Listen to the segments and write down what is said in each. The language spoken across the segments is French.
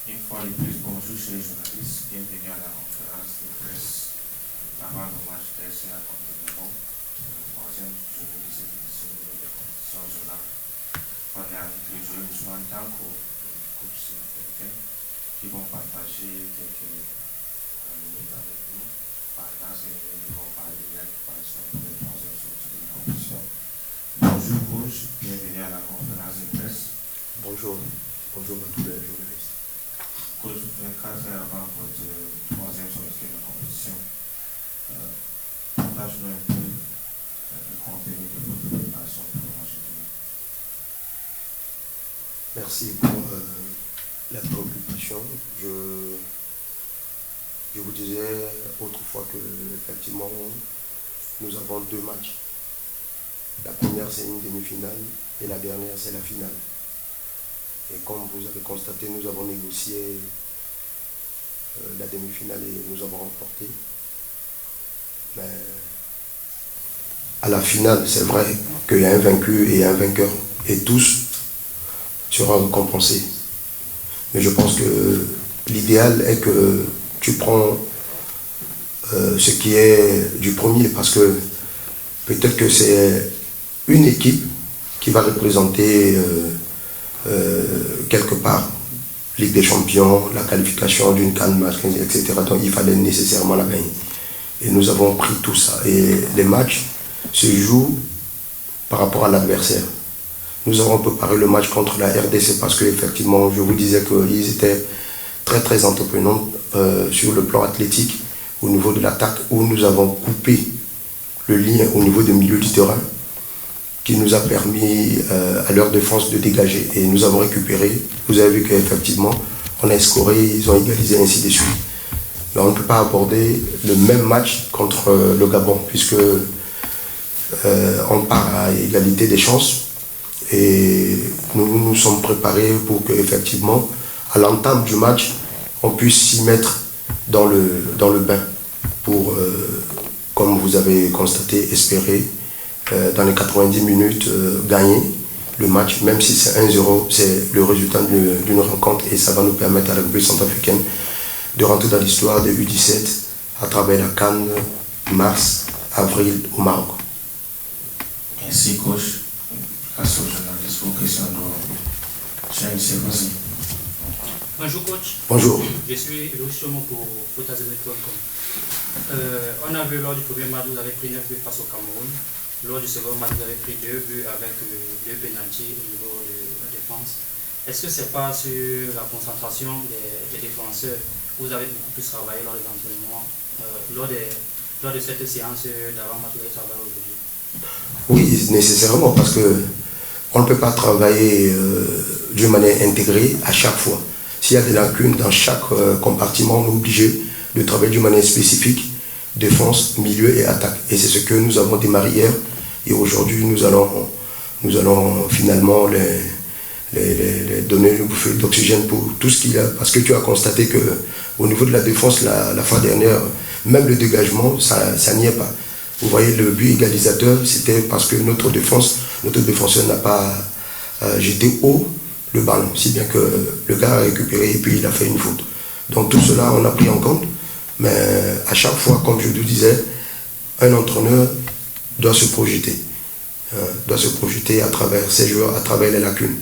Une fois de plus, bonjour chers journalistes, bienvenue à la conférence de presse avant le match d'RCA contre Gabon, troisième journée de cette édition de la compétition journal. On est avec le joueur Ousmane Tanko, le coach sud-africain, qui vont partager quelques minutes avec nous. Pendant ces minutes, ils vont parler de la préparation pour la troisième sortie de la compétition. Bonjour coach, bienvenue à la conférence de presse. Bonjour à tous les journalistes. Coach, 24 heures avant votre troisième sortie de la compétition, partage-nous un peu le contenu de votre préparation pour le match de demain. Merci pour la préoccupation. Je vous disais autrefois que effectivement nous avons deux matchs. La première c'est une demi-finale et la dernière c'est la finale. Et comme vous avez constaté, nous avons négocié la demi-finale et nous avons remporté. Mais à la finale, c'est vrai qu'il y a un vaincu et un vainqueur et tous seront récompensés. Mais je pense que l'idéal est que tu prends ce qui est du premier, parce que peut-être que c'est une équipe qui va représenter quelque part Ligue des Champions, la qualification d'une CAN, etc. Donc il fallait nécessairement la gagner. Et nous avons pris tout ça. Et les matchs se jouent par rapport à l'adversaire. Nous avons préparé le match contre la RDC parce qu'effectivement, je vous disais qu'ils étaient très très entreprenants sur le plan athlétique au niveau de l'attaque, où nous avons coupé le lien au niveau du milieu du terrain, qui nous a permis à leur défense de dégager. Et nous avons récupéré. Vous avez vu qu'effectivement, on a scoré, ils ont égalisé, ainsi de suite. Mais on ne peut pas aborder le même match contre le Gabon, puisque on part à égalité des chances. Et nous nous sommes préparés pour qu'effectivement, à l'entame du match, on puisse s'y mettre dans le bain pour, comme vous avez constaté, espérer dans les 90 minutes gagner le match, même si c'est 1-0, c'est le résultat d'une rencontre et ça va nous permettre à la République centrafricaine de rentrer dans l'histoire de U17 à travers la CAN mars, avril au Maroc. Merci coach. Grâce aux journalistes, vos questions vas-y. Bonjour coach. Bonjour. Je suis Louis pour Footazone.com. On a vu lors du premier match, vous avez pris 9 buts face au Cameroun. Lors du second match, vous avez pris 2 buts avec 2 pénaltys au niveau de la défense. Est-ce que ce n'est pas sur la concentration des défenseurs? Vous avez beaucoup plus travaillé lors des entraînements, lors de cette séance d'avant-match, vous avez travaillé aujourd'hui? Oui, nécessairement, parce qu'on ne peut pas travailler d'une manière intégrée à chaque fois. S'il y a des lacunes dans chaque compartiment, on est obligé de travailler d'une manière spécifique, défense, milieu et attaque. Et c'est ce que nous avons démarré hier. Et aujourd'hui, nous allons finalement les donner une bouffée d'oxygène pour tout ce qu'il y a. Parce que tu as constaté qu'au niveau de la défense, la fois dernière, même le dégagement, ça n'y est pas. Vous voyez, le but égalisateur, c'était parce que notre défenseur n'a pas jeté haut le ballon, si bien que le gars a récupéré et puis il a fait une faute. Donc tout cela, on a pris en compte. Mais à chaque fois, comme je vous disais, un entraîneur doit se projeter à travers ses joueurs, à travers les lacunes.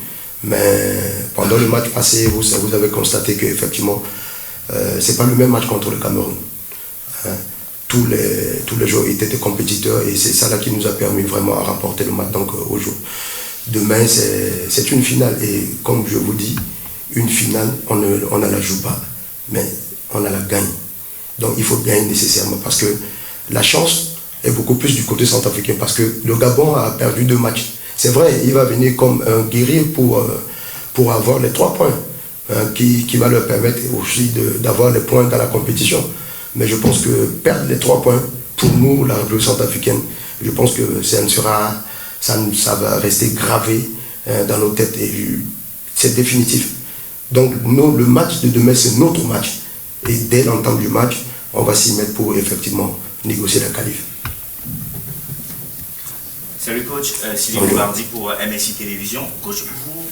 Mais pendant le match passé, vous avez constaté qu'effectivement, ce n'est pas le même match contre le Cameroun. Tous les joueurs étaient des compétiteurs et c'est ça là qui nous a permis vraiment à remporter le match donc, au jour. Demain, c'est une finale et comme je vous dis, une finale, on ne la joue pas, mais on la gagne. Donc il faut gagner nécessairement parce que la chance est beaucoup plus du côté centrafricain parce que le Gabon a perdu 2 matchs. C'est vrai, il va venir comme un guerrier pour avoir les 3 points qui va leur permettre aussi d'avoir les points dans la compétition. Mais je pense que perdre les 3 points, pour nous, la République centrafricaine, je pense que ça va rester gravé dans nos têtes et c'est définitif. Donc le match de demain, c'est notre match. Et dès l'entame du match, on va s'y mettre pour effectivement négocier la qualif. Salut coach, Sylvain Bardi pour MSI Télévision. Coach, vous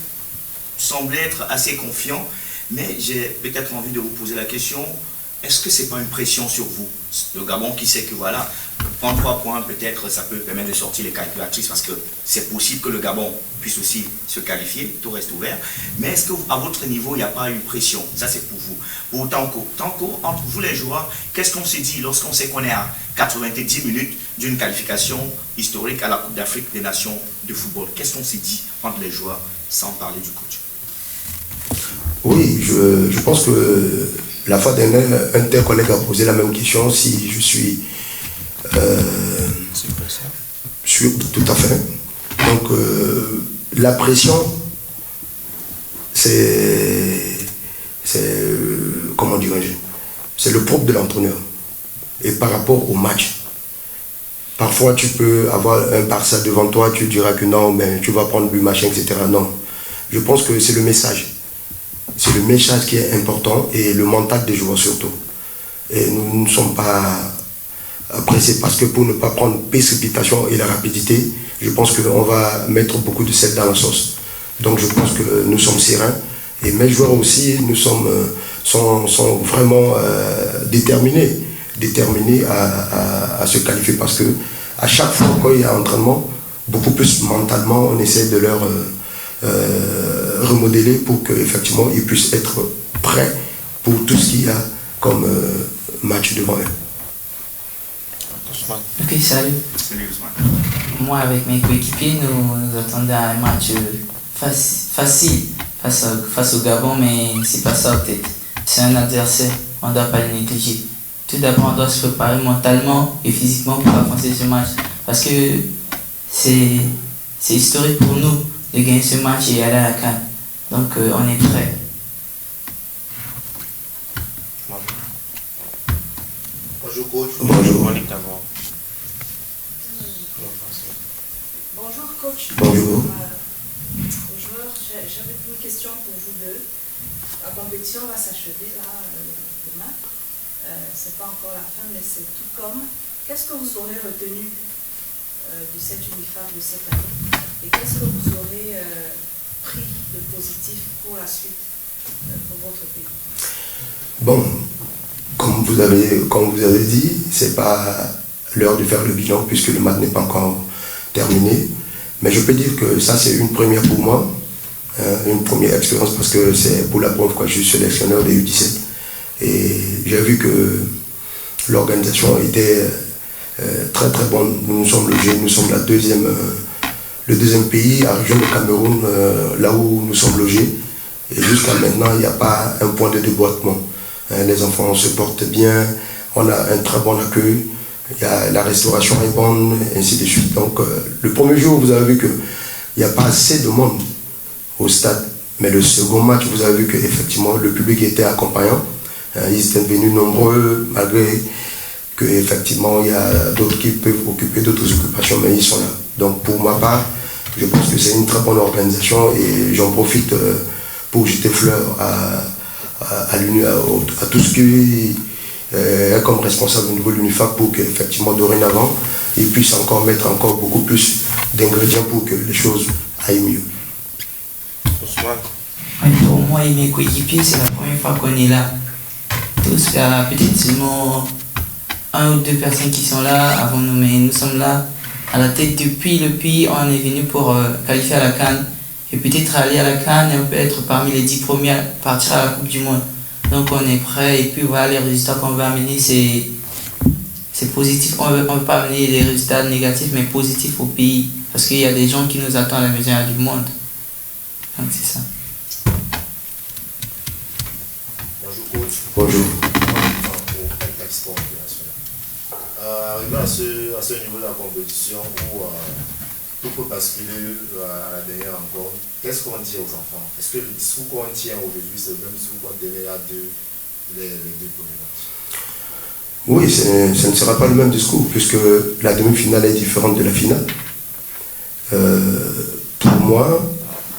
semblez être assez confiant, Mais j'ai peut-être envie de vous poser la question, est-ce que ce n'est pas une pression sur vous? Le Gabon qui sait que voilà, prendre 3 points, peut-être ça peut permettre de sortir les calculatrices parce que c'est possible que le Gabon puisse aussi se qualifier, tout reste ouvert. Mais est-ce qu'à votre niveau, il n'y a pas une pression? Ça c'est pour vous. Pour Tanko, entre vous les joueurs, qu'est-ce qu'on s'est dit lorsqu'on sait qu'on est à 90 minutes d'une qualification historique à la Coupe d'Afrique des Nations de football? Qu'est-ce qu'on s'est dit entre les joueurs, sans parler du coach? Oui, je pense que la fois dernière, un tel collègue a posé la même question, si je suis sûr, tout à fait. Donc, la pression, comment dirais-je, c'est le propre de l'entraîneur. Et par rapport au match, parfois tu peux avoir un Barça devant toi, tu diras que non, mais tu vas prendre le machin, etc. Non, je pense que c'est le message. C'est le message qui est important et le mental des joueurs surtout. Et nous ne sommes pas pressés parce que pour ne pas prendre précipitation et la rapidité, je pense qu'on va mettre beaucoup de sel dans la sauce. Donc je pense que nous sommes sereins et mes joueurs aussi sont vraiment déterminés à se qualifier parce que à chaque fois qu'il y a entraînement, beaucoup plus mentalement, on essaie de leur remodeler pour qu'effectivement ils puissent être prêts pour tout ce qu'il y a comme match devant eux. Ok, salut. Moi, avec mes coéquipiers, nous attendons un match facile face au Gabon, mais c'est pas ça peut-être. C'est un adversaire, on ne doit pas le négliger. Tout d'abord, on doit se préparer mentalement et physiquement pour affronter ce match. Parce que c'est historique pour nous de gagner ce match et aller à la CAN. Donc on est prêt. Bonjour coach. Bonjour. Bonjour coach. Bonjour. Aux joueurs, j'avais une question pour vous deux. La compétition va s'achever là demain. C'est pas encore la fin, mais c'est tout comme. Qu'est-ce que vous aurez retenu de cette UNIFAC de cette année? Et qu'est-ce que vous aurez pris de positif pour la suite, pour votre pays? Bon, comme vous avez dit, c'est pas l'heure de faire le bilan puisque le match n'est pas encore terminé. Mais je peux dire que ça c'est une première pour moi, une première expérience parce que c'est pour la première fois que je suis sélectionneur des U17. Et j'ai vu que l'organisation était très très bonne. Nous sommes le deuxième pays à région de Cameroun, là où nous sommes logés. Et jusqu'à maintenant, il n'y a pas un point de déboîtement. Les enfants se portent bien, on a un très bon accueil, la restauration est bonne, ainsi de suite. Donc le premier jour, vous avez vu qu'il n'y a pas assez de monde au stade. Mais le second match, vous avez vu qu'effectivement, le public était accompagnant. Ils étaient venus nombreux, malgré qu'effectivement, il y a d'autres qui peuvent occuper d'autres occupations, mais ils sont là. Donc pour ma part, je pense que c'est une très bonne organisation et j'en profite pour jeter fleurs à tout ce qui est comme responsable au niveau de l'UNIFAC pour qu'effectivement, dorénavant, ils puissent encore mettre encore beaucoup plus d'ingrédients pour que les choses aillent mieux. Pour moi et mes coéquipiers, c'est la première fois qu'on est là. Tous, il y a peut-être seulement 1 ou 2 personnes qui sont là avant nous, mais nous sommes là à la tête depuis le pays. On est venu pour qualifier à la CAN et peut-être aller à la CAN et on peut être parmi les 10 premiers à partir à la Coupe du Monde. Donc on est prêt et puis voilà, les résultats qu'on va amener, c'est positif. On ne veut pas amener des résultats négatifs mais positifs au pays parce qu'il y a des gens qui nous attendent à la maison du monde. Donc c'est ça. Bonjour coach. Bonjour. Arrivé à ce niveau de la compétition où tout peut basculer à la dernière rencontre, qu'est-ce qu'on dit aux enfants? Est-ce que le discours qu'on tient aujourd'hui, c'est le même discours qu'on tenait les 2 premiers matchs? Oui, ce ne sera pas le même discours puisque la demi-finale est différente de la finale. Pour moi,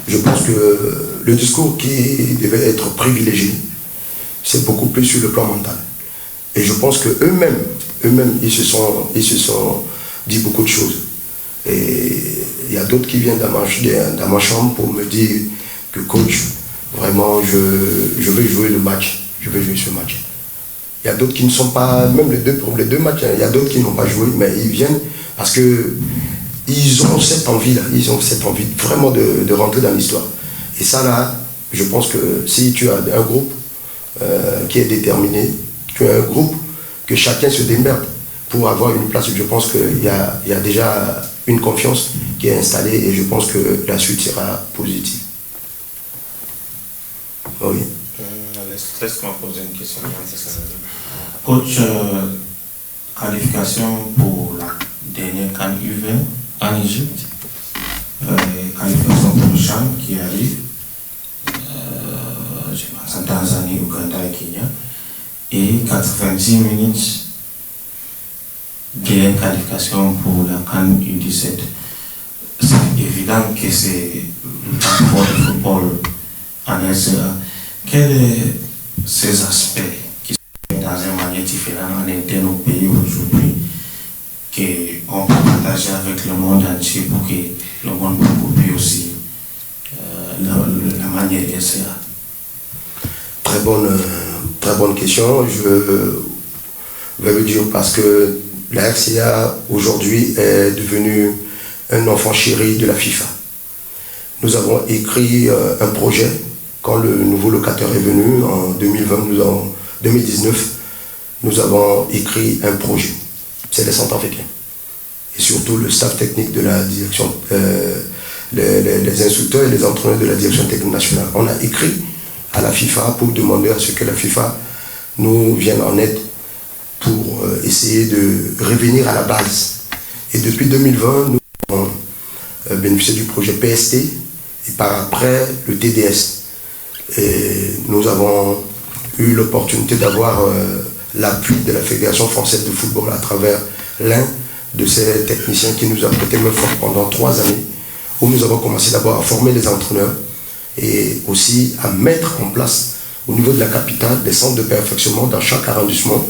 je pense que le discours qui devait être privilégié, c'est beaucoup plus sur le plan mental. Et je pense qu'eux-mêmes, ils se sont dit beaucoup de choses. Et il y a d'autres qui viennent dans ma chambre pour me dire que coach, Vraiment, je veux jouer le match. Je veux jouer ce match. Il y a d'autres qui ne sont pas, même pour les deux matchs, il y a d'autres qui n'ont pas joué, mais ils viennent parce que ils ont cette envie-là, ils ont cette envie vraiment de rentrer dans l'histoire. Et ça là, je pense que si tu as un groupe qui est déterminé, tu as un groupe que chacun se démerde pour avoir une place, je pense qu'il y a déjà une confiance qui est installée et je pense que la suite sera positive. Oui. Laisse-moi poser une question. Coach, qualification pour la dernière CAN U20 en Égypte, qualification pour le CHAN qui arrive, je pense en Tanzanie, Ouganda et Kenya, et 90 minutes de qualification pour la CAN U17. C'est évident que c'est le temps de football en RCA. Quels sont ces aspects qui sont dans une manière différente en interne au pays aujourd'hui qu'on peut partager avec le monde entier pour que le monde copie aussi la manière RCA? Très bonne question. Je vais le dire parce que la RCA aujourd'hui est devenue un enfant chéri de la FIFA. Nous avons écrit un projet quand le nouveau locataire est venu en 2019. Nous avons écrit un projet. C'est les Centrafricains. Et surtout le staff technique de la direction, les instructeurs et les entraîneurs de la direction technique nationale. On a écrit à la FIFA pour demander à ce que la FIFA nous vienne en aide pour essayer de revenir à la base. Et depuis 2020, nous avons bénéficié du projet PST et par après le TDS. Et nous avons eu l'opportunité d'avoir l'appui de la Fédération française de football à travers l'un de ces techniciens qui nous a prêté main forte pendant 3 années, où nous avons commencé d'abord à former les entraîneurs et aussi à mettre en place au niveau de la capitale des centres de perfectionnement dans chaque arrondissement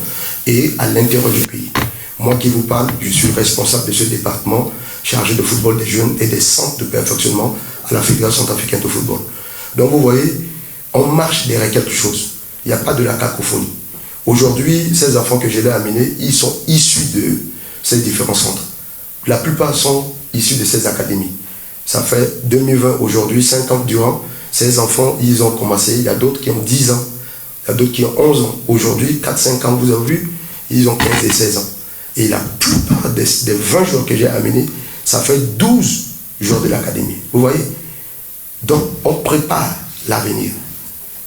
et à l'intérieur du pays. Moi qui vous parle, je suis responsable de ce département chargé de football des jeunes et des centres de perfectionnement à la Fédération centrafricaine de football. Donc vous voyez, on marche derrière quelque chose. Il n'y a pas de la cacophonie. Aujourd'hui, ces enfants que j'ai amenés, ils sont issus de ces différents centres. La plupart sont issus de ces académies. Ça fait 2020 aujourd'hui, 5 ans durant. Ces enfants, ils ont commencé. Il y a d'autres qui ont 10 ans. Il y a d'autres qui ont 11 ans. Aujourd'hui, 4-5 ans, vous avez vu, ils ont 15 et 16 ans. Et la plupart des 20 joueurs que j'ai amenés, ça fait 12 joueurs de l'académie. Vous voyez? Donc, on prépare l'avenir.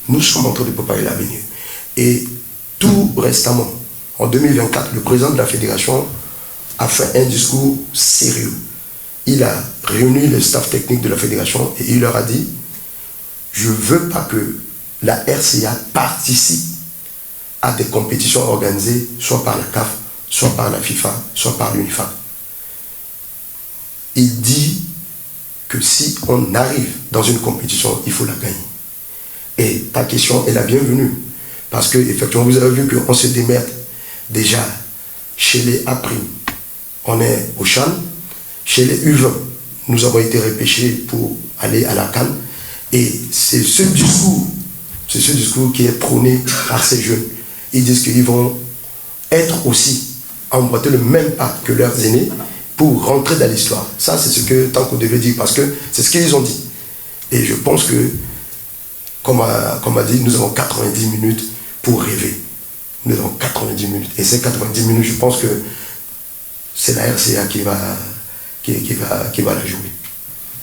Nous sommes en train de préparer l'avenir. Et tout récemment, en 2024, le président de la fédération a fait un discours sérieux. Il a réuni le staff technique de la fédération et il leur a dit « Je ne veux pas que la RCA participe à des compétitions organisées soit par la CAF, soit par la FIFA, soit par l'UNIFA. » Il dit que si on arrive dans une compétition, il faut la gagner. Et ta question est la bienvenue. Parce que, effectivement, vous avez vu qu'on se démerde déjà chez les A'. On est au CHAN. Chez les U20, nous avons été repêchés pour aller à la CAN. Et c'est ce discours qui est prôné par ces jeunes. Ils disent qu'ils vont être aussi emboîter le même pas que leurs aînés pour rentrer dans l'histoire. Ça, c'est ce que Tanko devait dire, parce que c'est ce qu'ils ont dit. Et je pense que, comme a dit, nous avons 90 minutes pour rêver. Nous avons 90 minutes. Et ces 90 minutes, je pense que c'est la RCA qui va la jouer.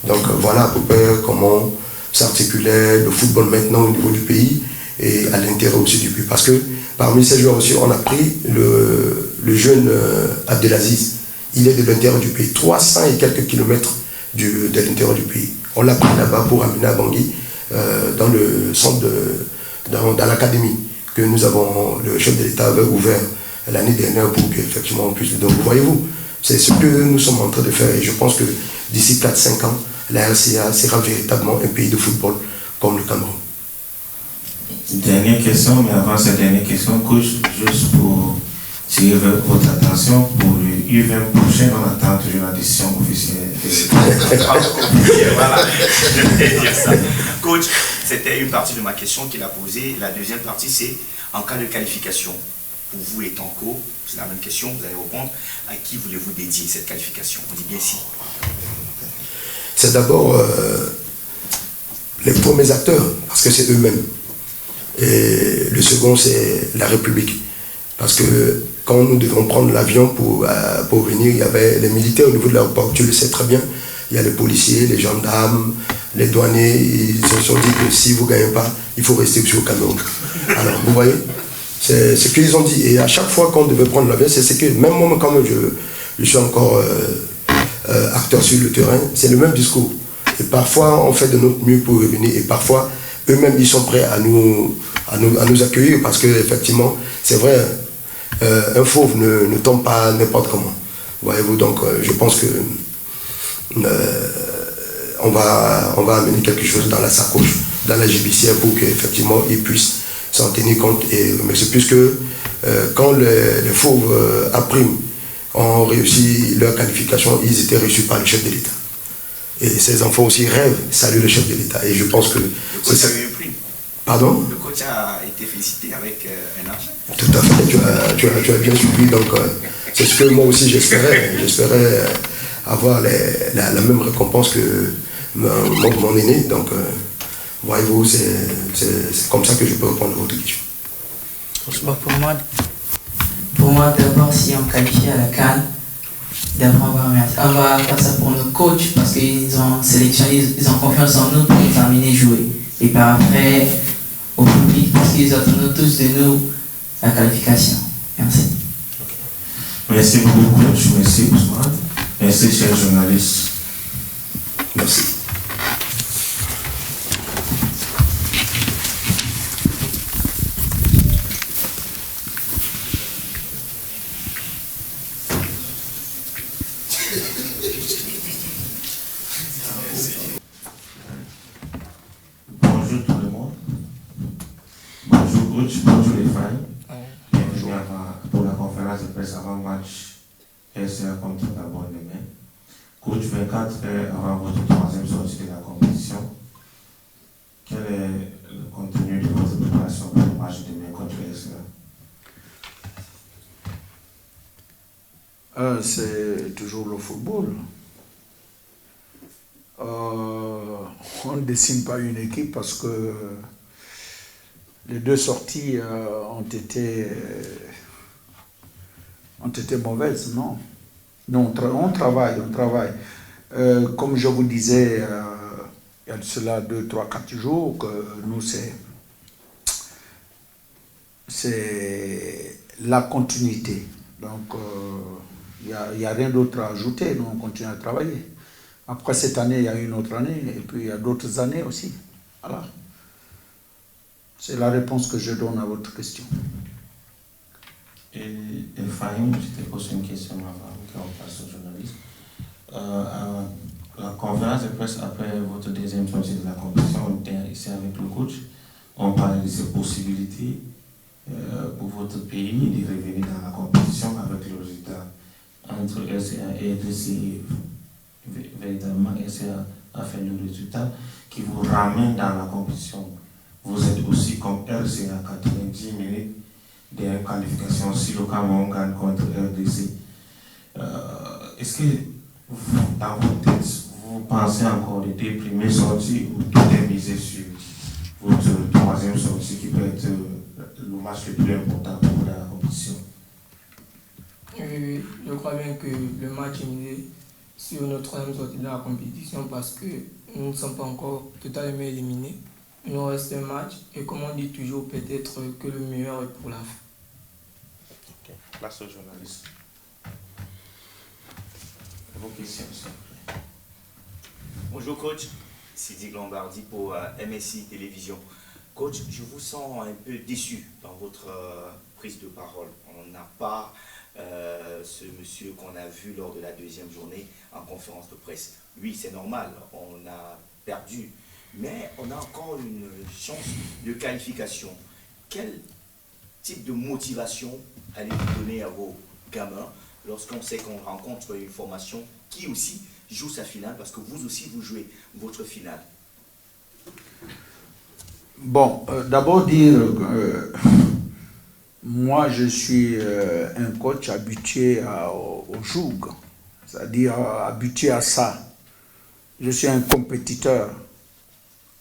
Donc voilà à peu près comment s'articulait le football maintenant au niveau du pays et à l'intérieur aussi du pays. Parce que parmi ces joueurs aussi, on a pris le jeune Abdelaziz. Il est de l'intérieur du pays, 300 et quelques kilomètres de l'intérieur du pays. On l'a pris là-bas pour amener à Bangui, dans le centre, dans l'académie que nous avons, le chef de l'État avait ouvert l'année dernière pour qu'effectivement on puisse. Donc vous voyez-vous, c'est ce que nous sommes en train de faire et je pense que d'ici 4-5 ans, la RCA sera véritablement un pays de football comme le Cameroun. Dernière question, mais avant cette dernière question, coach, juste pour tirer votre attention pour le U20 prochaine, on attend toujours la décision officielle. Voilà, je vais dire ça. Coach, c'était une partie de ma question qu'il a posée. La deuxième partie, c'est en cas de qualification, pour vous étant co, c'est la même question, vous allez répondre, à qui voulez-vous dédier cette qualification? On dit bien si. C'est d'abord les premiers acteurs, parce que c'est eux-mêmes. Et le second, c'est la République. Parce que quand nous devons prendre l'avion pour venir, il y avait les militaires au niveau de l'aéroport, tu le sais très bien. Il y a les policiers, les gendarmes, les douaniers, ils se sont dit que si vous ne gagnez pas, il faut rester sur le Cameroun. Alors, vous voyez, c'est ce qu'ils ont dit. Et à chaque fois qu'on devait prendre l'avion, c'est ce que, même moi, quand je suis encore acteur sur le terrain, c'est le même discours. Et parfois, on fait de notre mieux pour revenir. Et parfois, eux-mêmes, ils sont prêts à nous accueillir parce qu'effectivement, c'est vrai, un fauve ne tombe pas n'importe comment. Voyez-vous, donc je pense que on va amener quelque chose dans la sacoche, dans la judiciaire pour qu'effectivement ils puissent s'en tenir compte. Mais c'est plus que quand les fauves à prime ont réussi leur qualification, ils étaient reçus par le chef de l'État. Et ces enfants aussi rêvent, saluent le chef de l'État. Et je pense que... Le coach a eu un prix. Pardon? Le coach a été félicité avec un argent. Tout à fait, tu as bien suivi. Donc, c'est ce que moi aussi j'espérais. J'espérais avoir la même récompense que mon aîné. Donc, voyez-vous, c'est comme ça que je peux répondre à votre question. Pour moi d'abord, si on qualifie à la CAN, d'abord on va faire ça pour nos coachs parce qu'ils ont sélectionné, ils ont confiance en nous pour nous amener jouer. Et par après, au public parce qu'ils attendent tous de nous la qualification. Merci. Merci beaucoup, coach. Merci, Ousmane. Merci, chers journalistes. Merci. Bonjour tout le monde. Bonjour coach, bonjour les fans. Bienvenue pour la conférence de presse avant match RCA contre Gabon demain. Coach, 24 heures avant votre troisième sortie de la compétition, quel est le contenu de votre préparation pour le match demain contre RCA? C'est toujours le football. On ne dessine pas une équipe parce que les deux sorties ont été mauvaises, non. Non, on travaille. Comme je vous disais, il y a de cela 2, 3, 4 jours que nous, c'est la continuité. Donc, il n'y a rien d'autre à ajouter. Nous, on continue à travailler. Après cette année, il y a une autre année, et puis il y a d'autres années aussi. Voilà. C'est la réponse que je donne à votre question. Et Fahim, je te pose une question avant qu'on passe aux journalistes. La conférence de presse après votre deuxième sortie de la compétition, on était ici avec le coach. On parlait de ces possibilités pour votre pays de revenir dans la compétition avec le résultat entre RCA et RDC. Véritablement, RCA a fait le résultat qui vous ramène dans la compétition. Vous êtes aussi comme RCA à 90 minutes de qualification si le Cameroun gagne contre RDC. Est-ce que vous, dans votre tête, vous pensez encore des deux premières sorties ou tout est misé sur votre troisième sortie qui peut être le match le plus important pour vous dans la compétition? Je crois bien que le match est misé sur notre troisième sortie de la compétition parce que nous ne sommes pas encore totalement éliminés. Il nous reste un match et comme on dit toujours, peut-être que le meilleur est pour la fin. Ok, place aux journalistes. Vos questions, s'il vous plaît. Bonjour coach, Sidi Lombardi pour MSI Télévision. Coach, je vous sens un peu déçu dans votre prise de parole. On n'a pas ce monsieur qu'on a vu lors de la deuxième journée en conférence de presse. Oui, c'est normal, on a perdu, mais on a encore une chance de qualification. Quel type de motivation allez-vous donner à vos gamins lorsqu'on sait qu'on rencontre une formation qui aussi joue sa finale, parce que vous aussi, vous jouez votre finale? Bon, d'abord dire que moi je suis un coach habitué au joug, c'est-à-dire habitué à ça. Je suis un compétiteur.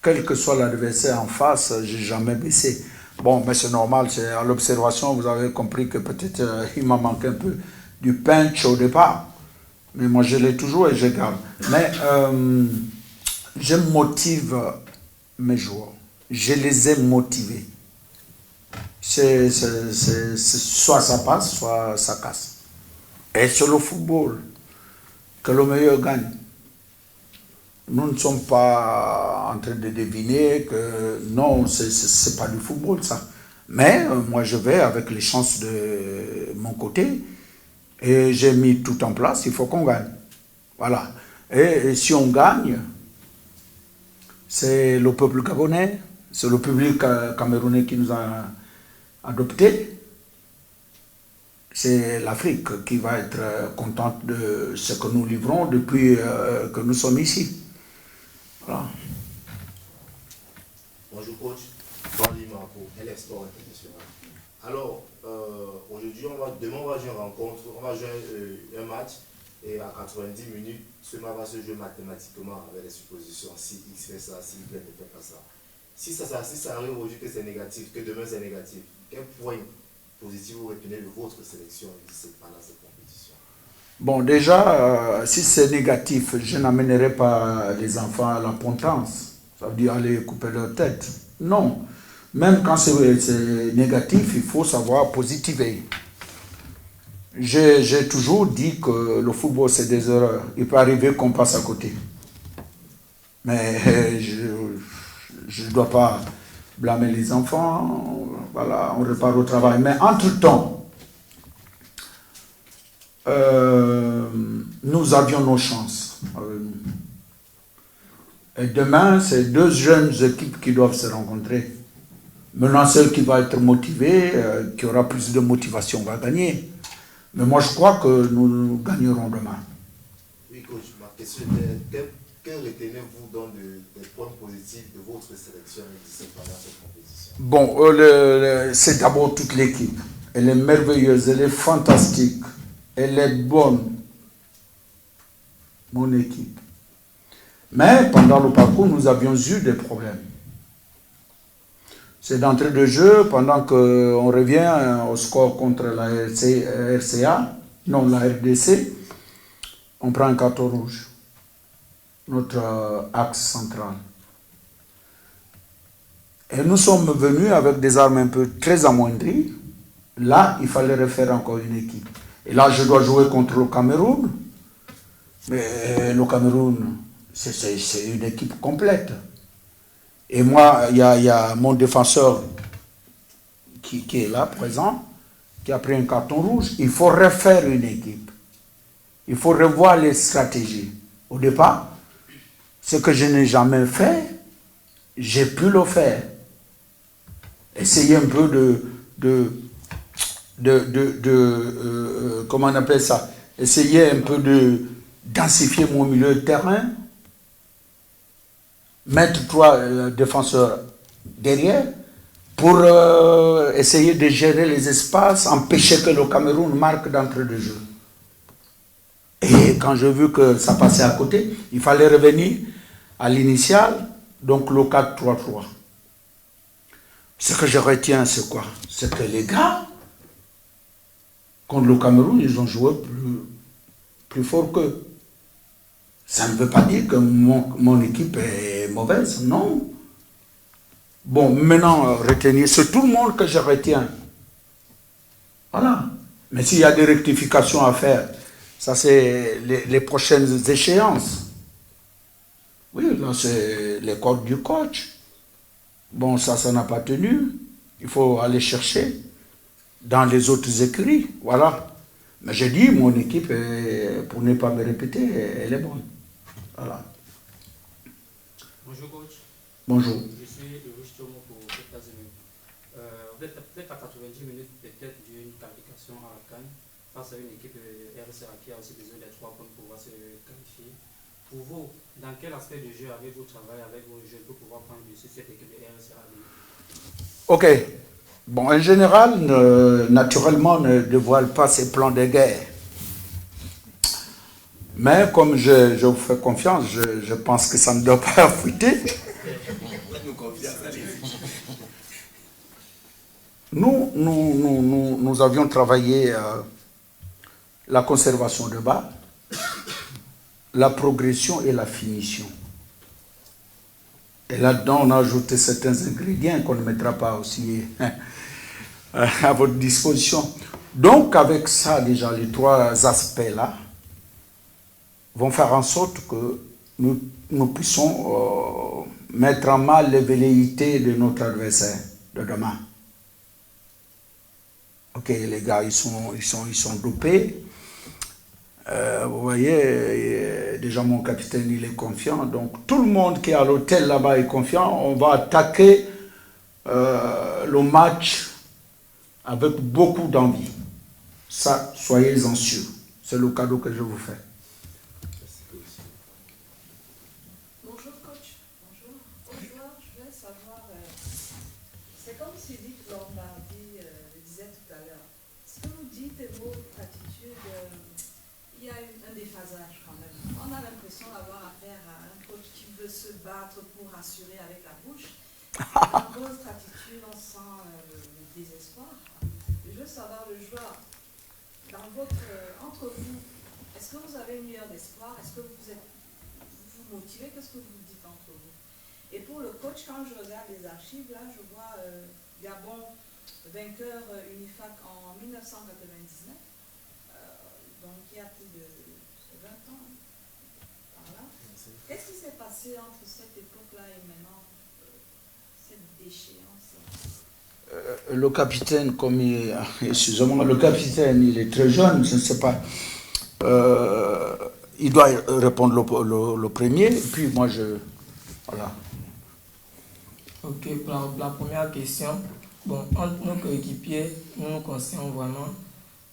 Quel que soit l'adversaire en face, je n'ai jamais baissé. Bon, mais c'est normal, c'est à l'observation, vous avez compris que peut-être il m'a manqué un peu du punch au départ. Mais moi, je l'ai toujours et je garde. Mais je motive mes joueurs. Je les ai motivés. Soit ça passe, soit ça casse. Et sur le football, que le meilleur gagne. Nous ne sommes pas en train de deviner que non, c'est pas du football ça. Mais moi je vais avec les chances de mon côté et j'ai mis tout en place, il faut qu'on gagne. Voilà. Et si on gagne, c'est le peuple gabonais, c'est le public camerounais qui nous a adoptés. C'est l'Afrique qui va être contente de ce que nous livrons depuis que nous sommes ici. Voilà. Bonjour coach, Bali Marco, LF Sport International. Alors, aujourd'hui, demain on va jouer une rencontre, on va jouer un match et à 90 minutes, ce match va se jouer mathématiquement avec les suppositions. Si X fait ça, si Y ne fait pas ça. Si ça arrive aujourd'hui que c'est négatif, que demain c'est négatif, quel point positif vous retenez de votre sélection pendant cette compétition? Bon, déjà, si c'est négatif, je n'amènerai pas les enfants à la potence. Ça veut dire aller couper leur tête. Non. Même quand c'est négatif, il faut savoir positiver. J'ai toujours dit que le football, c'est des erreurs. Il peut arriver qu'on passe à côté. Mais je ne dois pas blâmer les enfants. Voilà, on repart au travail. Mais entre-temps, nous avions nos chances. Et demain, c'est deux jeunes équipes qui doivent se rencontrer. Maintenant, celle qui va être motivée, qui aura plus de motivation, va gagner. Mais moi, je crois que nous gagnerons demain. Oui, coach, ma question est, que retenez-vous donc des points positifs de votre sélection pendant cette compétition? Bon, c'est d'abord toute l'équipe. Elle est merveilleuse, elle est fantastique, elle est bonne, mon équipe. Mais pendant le parcours, nous avions eu des problèmes. C'est d'entrée de jeu, pendant qu'on revient au score contre la RCA, non, la RDC, on prend un carton rouge, notre axe central. Et nous sommes venus avec des armes un peu très amoindries. Là, il fallait refaire encore une équipe. Et là, je dois jouer contre le Cameroun. Mais le Cameroun, c'est une équipe complète. Et moi, il y a mon défenseur qui est là, présent, qui a pris un carton rouge. Il faut refaire une équipe. Il faut revoir les stratégies. Au départ, ce que je n'ai jamais fait, j'ai pu le faire. Essayer un peu comment on appelle ça? Essayer un peu de densifier mon milieu de terrain. Mettre 3 défenseurs derrière pour essayer de gérer les espaces, empêcher que le Cameroun marque d'entrée de jeu. Et quand j'ai vu que ça passait à côté, il fallait revenir à l'initial, donc le 4-3-3. Ce que je retiens, c'est quoi? C'est que les gars, contre le Cameroun, ils ont joué plus fort qu'eux. Ça ne veut pas dire que mon équipe est mauvaise, non. Bon, maintenant, retenir, c'est tout le monde que je retiens. Voilà. Mais s'il y a des rectifications à faire, ça c'est les prochaines échéances. Oui, là c'est les cordes du coach. Bon, ça n'a pas tenu. Il faut aller chercher dans les autres écrits. Voilà. Mais j'ai dit, mon équipe, pour ne pas me répéter, elle est bonne. Voilà. Bonjour coach. Bonjour. Je suis Rustomo pour les États-Unis. Vous êtes à 90 minutes peut-être d'une qualification à la CAN. face à une équipe RSA qui a aussi besoin des 3 points pour pouvoir se qualifier. Pour vous, dans quel aspect du jeu avez-vous travaillé avec vos jeunes pour pouvoir prendre dessus cette équipe de RSA? Ok. Bon, en général, naturellement, ne dévoile pas ses plans de guerre. Mais comme je vous fais confiance, je pense que ça ne doit pas fuiter. Nous avions travaillé la conservation de balles, la progression et la finition. Et là-dedans, on a ajouté certains ingrédients qu'on ne mettra pas aussi à votre disposition. Donc, avec ça, déjà, les 3 aspects-là vont faire en sorte que nous puissions mettre en mal les velléités de notre adversaire de demain. Ok, les gars, ils sont dopés. Vous voyez, déjà mon capitaine, il est confiant. Donc, tout le monde qui est à l'hôtel là-bas est confiant. On va attaquer le match avec beaucoup d'envie. Ça, soyez-en sûrs. C'est le cadeau que je vous fais. Bonjour coach. Bonjour. Bonjour, je voulais savoir, c'est comme Sylvie Lombardi le disait tout à l'heure. Ce que vous dites et vos attitudes, il y a un déphasage quand même. On a l'impression d'avoir affaire à un coach qui veut se battre pour rassurer avec la bouche. Dans votre attitude, on sent le désespoir. Je veux savoir le joueur, entre vous, est-ce que vous avez une lueur d'espoir? Est-ce que vous vous motivez? Qu'est-ce que vous dites entre vous? Et pour le coach, quand je regarde les archives, là, je vois Gabon vainqueur UNIFAC en 1999, donc il y a plus de 20 ans. Par là. Qu'est-ce qui s'est passé entre cette époque-là et maintenant, cette déchéance? Le capitaine, excusez-moi, le capitaine, il est très jeune, je ne sais pas. Il doit répondre le premier, et puis moi, voilà. Ok, pour la première question, bon, entre nos coéquipiers, nous nous considérons vraiment,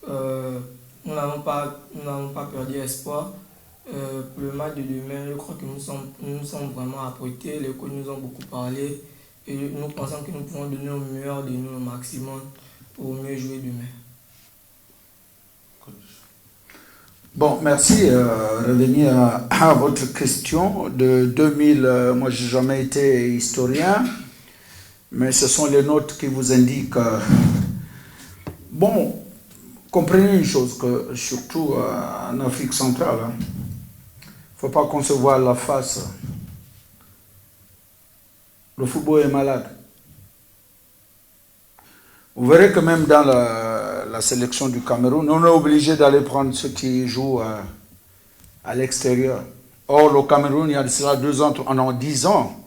nous n'avons pas perdu espoir. Pour le match de demain, je crois que nous sommes vraiment apprêtés, les coachs nous ont beaucoup parlé, et nous pensons que nous pouvons donner au meilleur de nous, au maximum, pour mieux jouer demain. Bon, merci. Revenir à votre question de 2000. Moi, je n'ai jamais été historien, mais ce sont les notes qui vous indiquent. Bon, comprenez une chose, que surtout en Afrique centrale, il ne faut pas concevoir la face. Le football est malade. Vous verrez que même dans la sélection du Cameroun, on est obligé d'aller prendre ceux qui jouent à l'extérieur. Or, le Cameroun, il y a de cela 2 ans, 10 ans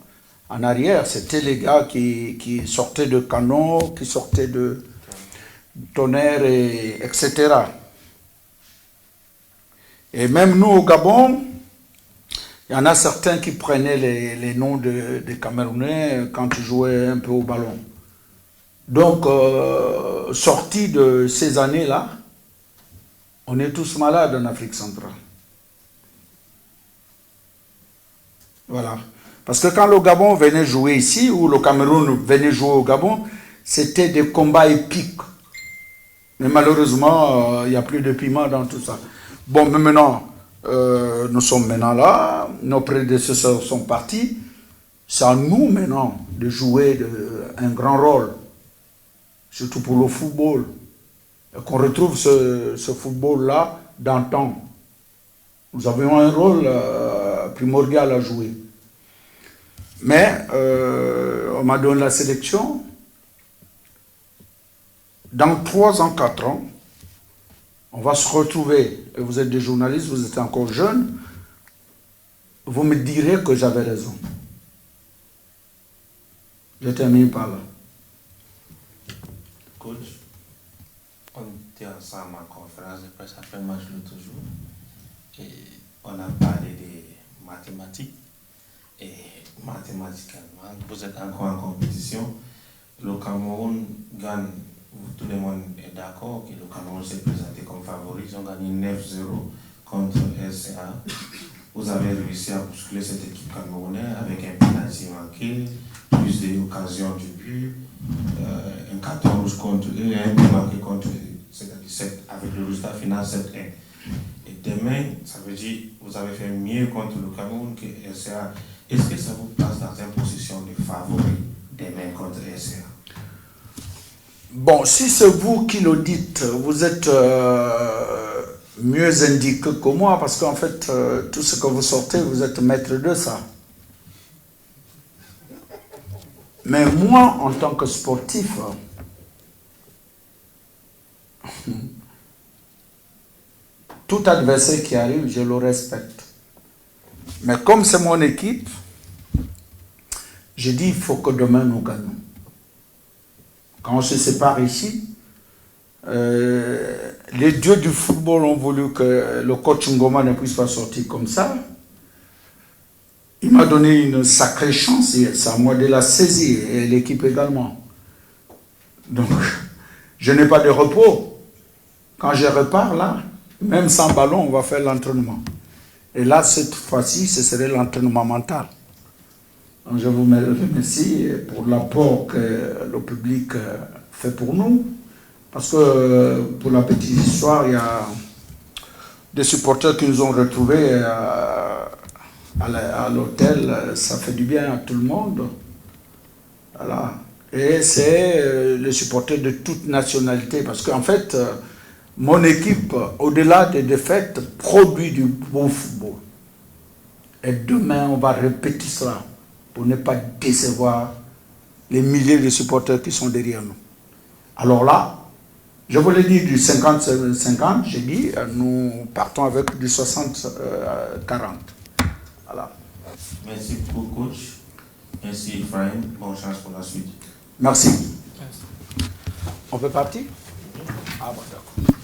en arrière, c'était les gars qui sortaient de Canon, qui sortaient de Tonnerre, etc. Et même nous, au Gabon, il y en a certains qui prenaient les noms des Camerounais quand ils jouaient un peu au ballon. Donc, sorti de ces années-là, on est tous malades en Afrique centrale. Voilà. Parce que quand le Gabon venait jouer ici, ou le Cameroun venait jouer au Gabon, c'était des combats épiques. Mais malheureusement, il n'y a plus de piment dans tout ça. Bon, mais maintenant, nous sommes maintenant là, nos prédécesseurs sont partis. C'est à nous maintenant de jouer un grand rôle, surtout pour le football. Et qu'on retrouve ce football-là d'antan. Nous avions un rôle primordial à jouer. Mais on m'a donné la sélection. Dans 3 ans, 4 ans, on va se retrouver. Et vous êtes des journalistes, vous êtes encore jeunes. Vous me direz que j'avais raison. Je termine par là. Coach, on était ensemble en conférence de presse après le match l'autre jour. Et on a parlé des mathématiques. Et mathématiquement, vous êtes encore en compétition. Le Cameroun gagne tout le monde est d'accord que le Cameroun s'est présenté comme favori. Ils ont gagné 9-0 contre RCA. Vous avez réussi à bousculer cette équipe camerounaise avec un penalty manqué, plus d'occasions du but, un carton rouge contre eux et un but marqué contre eux, c'est-à-dire avec le résultat final 7-1. Et demain, ça veut dire que vous avez fait mieux contre le Cameroun que RCA. Est-ce que ça vous place dans une position de favori demain contre RCA? Bon, si c'est vous qui le dites, vous êtes mieux indiqué que moi, parce qu'en fait, tout ce que vous sortez, vous êtes maître de ça. Mais moi, en tant que sportif, tout adversaire qui arrive, je le respecte. Mais comme c'est mon équipe, je dis il faut que demain nous gagnons. Quand on se sépare ici, les dieux du football ont voulu que le coach Ngoma ne puisse pas sortir comme ça. Il m'a donné une sacrée chance, c'est à moi de la saisir, et l'équipe également. Donc, je n'ai pas de repos. Quand je repars là, même sans ballon, on va faire l'entraînement. Et là, cette fois-ci, ce serait l'entraînement mental. Donc, je vous remercie pour l'apport que le public fait pour nous. Parce que, pour la petite histoire, il y a des supporters qui nous ont retrouvés à l'hôtel. Ça fait du bien à tout le monde. Voilà. Et c'est les supporters de toute nationalité. Parce qu'en fait, mon équipe, au-delà des défaites, produit du bon football. Et demain, on va répéter cela pour ne pas décevoir les milliers de supporters qui sont derrière nous. Alors là, je vous l'ai dit du 50-50, j'ai dit, nous partons avec du 60-40. Voilà. Merci beaucoup, coach. Merci, Ephraim. Bonne chance pour la suite. Merci. On peut partir? Ah bon, d'accord.